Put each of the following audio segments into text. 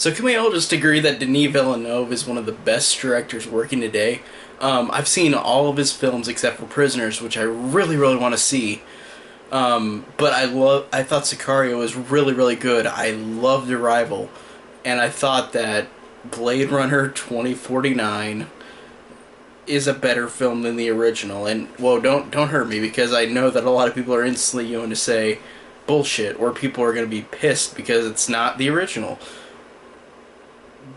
So can we all just agree that Denis Villeneuve is one of the best directors working today? I've seen all of his films except for Prisoners, which I really, really want to see. But I thought Sicario was really, really good. I loved Arrival, and I thought that Blade Runner 2049 is a better film than the original. And whoa, don't hurt me because I know that a lot of people are instantly going to say bullshit, or people are going to be pissed because it's not the original.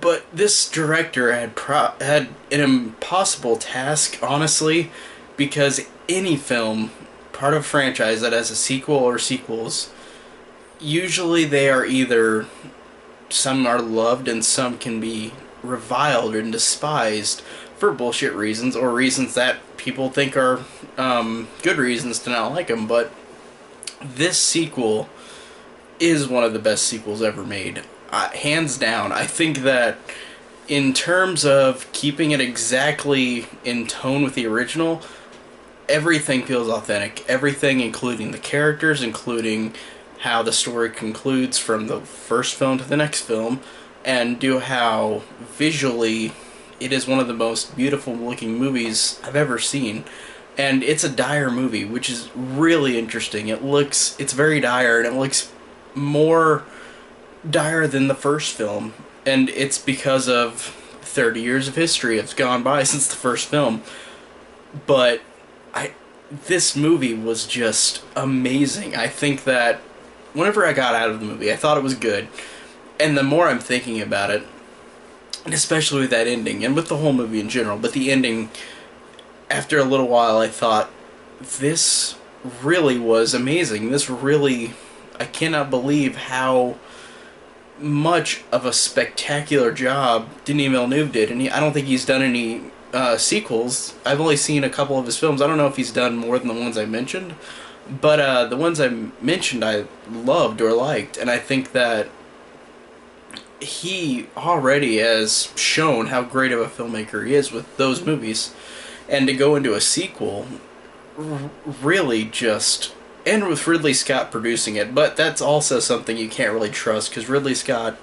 But this director had an impossible task, honestly, because any film, part of a franchise that has a sequel or sequels, usually they are either some are loved and some can be reviled and despised for bullshit reasons or reasons that people think are good reasons to not like them. But this sequel is one of the best sequels ever made. Hands down. I think that in terms of keeping it exactly in tone with the original, everything feels authentic. Everything, including the characters, including how the story concludes from the first film to the next film, and do how visually it is one of the most beautiful looking movies I've ever seen. And it's a dire movie, which is really interesting. It's very dire, and it looks more dire than the first film, and it's because of 30 years of history have gone by since the first film. But I this movie was just amazing. I think that whenever I got out of the movie, I thought it was good, and the more I'm thinking about it, and especially with that ending and with the whole movie in general, but the ending, after a little while I thought, this really was amazing. This really, I cannot believe how much of a spectacular job Denis Villeneuve did, and I don't think he's done any sequels. I've only seen a couple of his films. I don't know if he's done more than the ones I mentioned, but the ones I mentioned I loved or liked, and I think that he already has shown how great of a filmmaker he is with those movies, and to go into a sequel really just, and with Ridley Scott producing it, but that's also something you can't really trust because Ridley Scott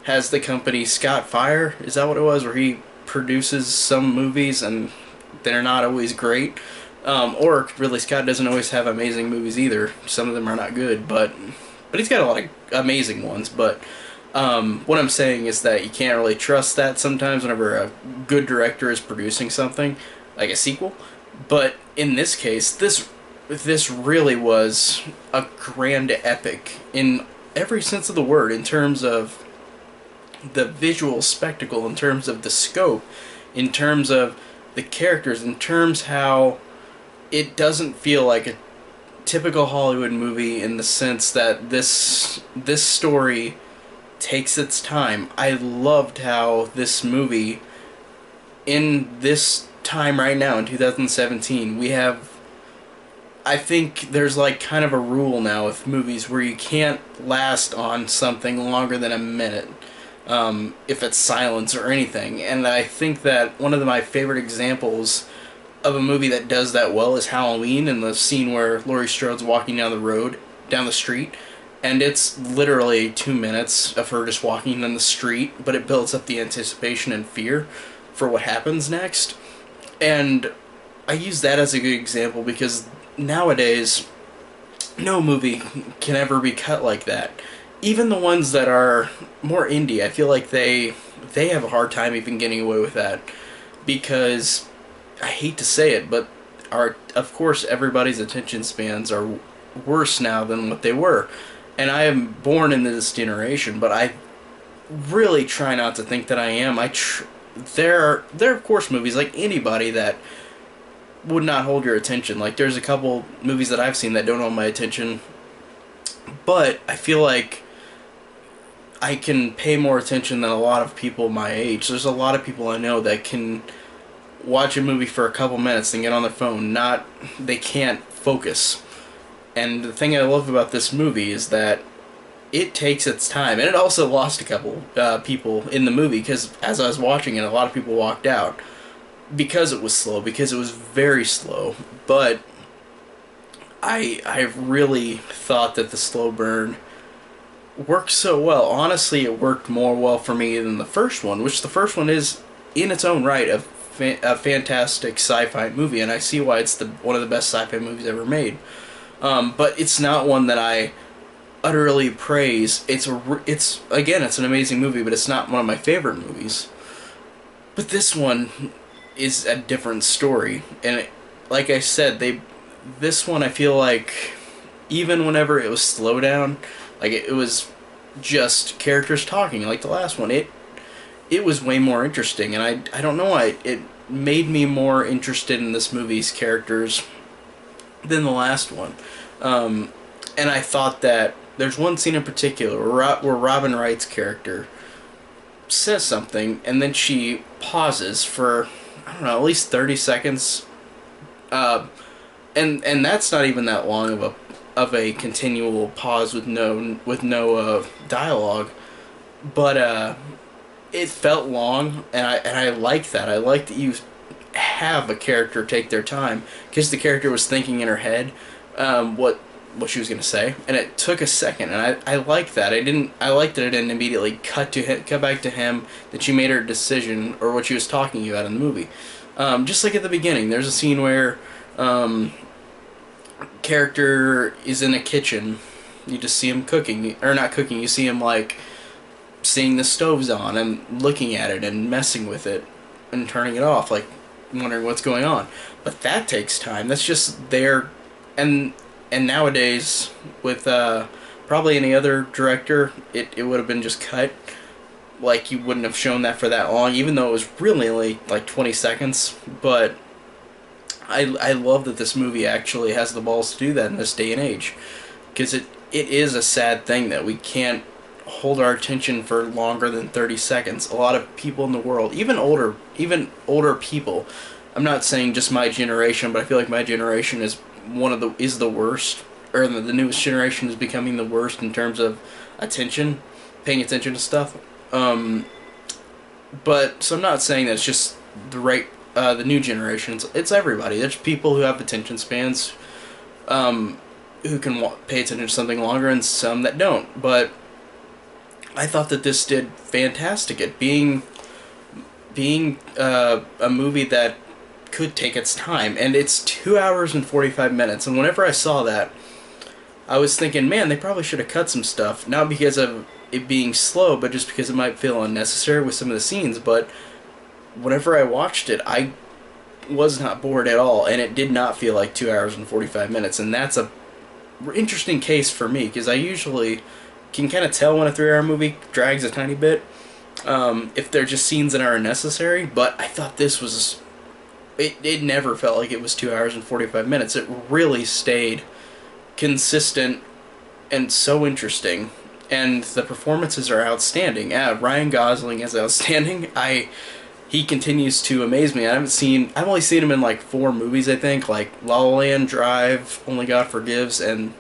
has the company Scott Fire, is that what it was, where he produces some movies and they're not always great. Or Ridley Scott doesn't always have amazing movies either. Some of them are not good, but he's got a lot of amazing ones. But what I'm saying is that you can't really trust that sometimes whenever a good director is producing something, like a sequel. But in this case, this really was a grand epic in every sense of the word, in terms of the visual spectacle, in terms of the scope, in terms of the characters, in terms how it doesn't feel like a typical Hollywood movie in the sense that this story takes its time. I loved how this movie, in this time right now in 2017, we have, I think there's like kind of a rule now with movies where you can't last on something longer than a minute, if it's silence or anything. And I think that one of my favorite examples of a movie that does that well is Halloween, and the scene where Laurie Strode's walking down the street, and it's literally 2 minutes of her just walking down the street, but it builds up the anticipation and fear for what happens next. And I use that as a good example because nowadays, no movie can ever be cut like that. Even the ones that are more indie, I feel like they have a hard time even getting away with that, because I hate to say it, but of course everybody's attention spans are worse now than what they were. And I am born into this generation, but I really try not to think that I am. There are of course movies like anybody that would not hold your attention. Like there's a couple movies that I've seen that don't hold my attention, but I feel like I can pay more attention than a lot of people my age. There's a lot of people I know that can watch a movie for a couple minutes and get on their phone. They can't focus. And the thing I love about this movie is that it takes its time, and it also lost a couple people in the movie because as I was watching it, a lot of people walked out because it was slow, because it was very slow. But I really thought that the slow burn works so well. Honestly, it worked more well for me than the first one, which the first one is, in its own right, a fantastic sci-fi movie, and I see why it's one of the best sci-fi movies ever made. But it's not one that I utterly praise. It's again, it's an amazing movie, but it's not one of my favorite movies. But this one is a different story, and like I said, this one I feel like even whenever it was slow down, like it was just characters talking like the last one. It was way more interesting, and I don't know why it made me more interested in this movie's characters than the last one. And I thought that there's one scene in particular where Robin Wright's character says something, and then she pauses for, I don't know, at least 30 seconds. And that's not even that long of a continual pause with no dialogue, but it felt long, and I like that. I like that you have a character take their time, because the character was thinking in her head what she was gonna say, and it took a second, and I like that. I liked that it didn't immediately cut back to him, that she made her decision or what she was talking about in the movie. Just like at the beginning, there's a scene where character is in a kitchen. You just see him cooking, or not cooking. You see him like seeing the stoves on and looking at it and messing with it and turning it off, like wondering what's going on. But that takes time. That's just there, and nowadays with probably any other director, it would have been just cut. Like, you wouldn't have shown that for that long, even though it was really only like 20 seconds. But I love that this movie actually has the balls to do that in this day and age, because it is a sad thing that we can't hold our attention for longer than 30 seconds. A lot of people in the world, even older people, I'm not saying just my generation, but I feel like my generation is the worst, or the newest generation is becoming the worst in terms of paying attention to stuff. But so I'm not saying that it's just the new generation. It's everybody. There's people who have attention spans, who can pay attention to something longer, and some that don't. But I thought that this did fantastic at being a movie that could take its time, and it's 2 hours and 45 minutes. And whenever I saw that, I was thinking, man, they probably should have cut some stuff, not because of it being slow, but just because it might feel unnecessary with some of the scenes. But whenever I watched it, I was not bored at all, and it did not feel like 2 hours and 45 minutes. And that's a interesting case for me, because I usually can kind of tell when a 3-hour movie drags a tiny bit, if they're just scenes that are unnecessary. But I thought this was, it never felt like it was 2 hours and 45 minutes. It really stayed consistent and so interesting, and the performances are outstanding. Ryan Gosling is outstanding. He continues to amaze me. I've only seen him in like 4 movies, I think, like La La Land, Drive, Only God Forgives, and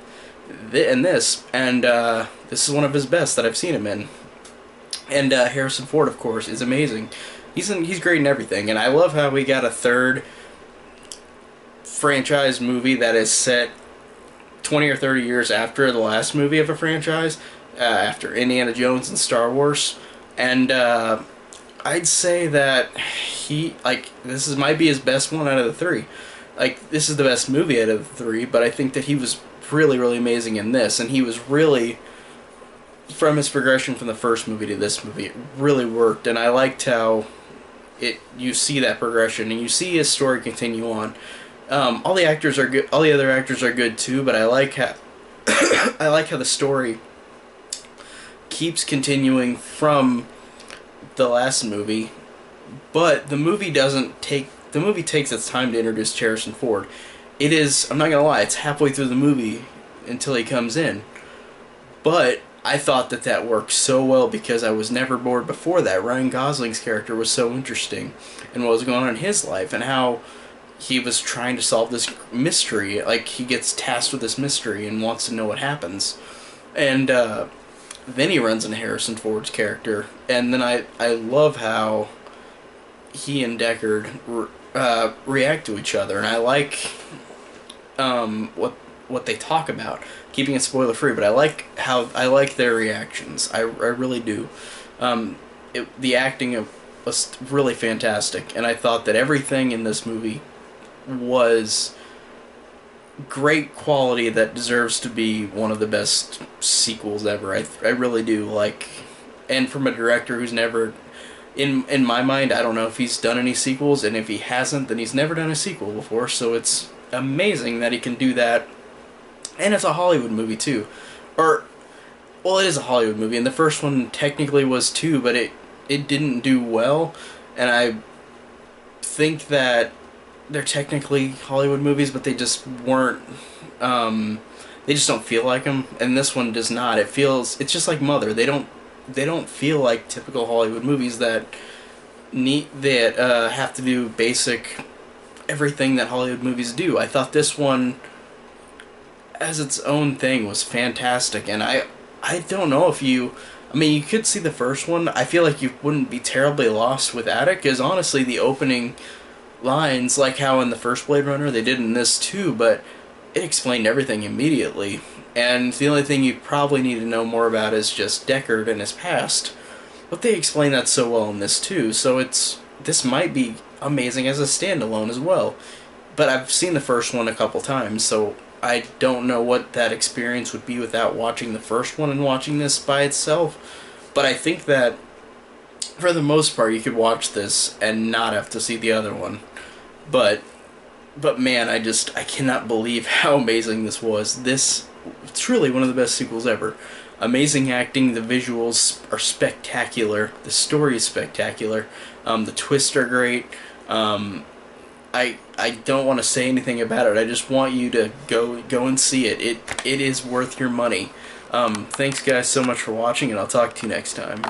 this. And this is one of his best that I've seen him in. And Harrison Ford, of course, is amazing. He's great in everything, and I love how we got a third franchise movie that is set 20 or 30 years after the last movie of a franchise, after Indiana Jones and Star Wars. And I'd say that this might be his best one out of the 3. Like, this is the best movie out of the 3, but I think that he was really, really amazing in this, and he was really, from his progression from the first movie to this movie, it really worked. And I liked how you see that progression, and you see his story continue on. All the actors are good. All the other actors are good too. But I like how I like how the story keeps continuing from the last movie. But the movie takes its time to introduce Harrison Ford. It is, I'm not gonna lie, it's halfway through the movie until he comes in. But I thought that worked so well, because I was never bored before that. Ryan Gosling's character was so interesting, and what was going on in his life, and how he was trying to solve this mystery. Like, he gets tasked with this mystery and wants to know what happens. And then he runs into Harrison Ford's character, and then I love how he and Deckard react to each other, and I like what they talk about. keeping it spoiler free, but I like their reactions. I really do. The acting was really fantastic, and I thought that everything in this movie was great quality that deserves to be one of the best sequels ever. I really do like, and from a director who's never, in my mind, I don't know if he's done any sequels, and if he hasn't, then he's never done a sequel before. So it's amazing that he can do that, and it's a Hollywood movie too, or well, it is a Hollywood movie, and the first one technically was too, but it didn't do well, and I think that they're technically Hollywood movies, but they just weren't. They just don't feel like them, and this one does not. It's just like Mother. They don't feel like typical Hollywood movies that have to do basic everything that Hollywood movies do. I thought this one, as its own thing, was fantastic, and I don't know if you. I mean, you could see the first one. I feel like you wouldn't be terribly lost without it, because honestly, the opening lines, like how in the first Blade Runner they did in this too, but it explained everything immediately. And the only thing you probably need to know more about is just Deckard and his past. But they explain that so well in this too, so this might be amazing as a standalone as well. But I've seen the first one a couple times, so I don't know what that experience would be without watching the first one and watching this by itself. But I think that for the most part you could watch this and not have to see the other one. But man, I cannot believe how amazing this was. It's truly one of the best sequels ever. Amazing acting, the visuals are spectacular, the story is spectacular, the twists are great. I don't want to say anything about it. I just want you to go and see it. It is worth your money. Thanks guys so much for watching, and I'll talk to you next time.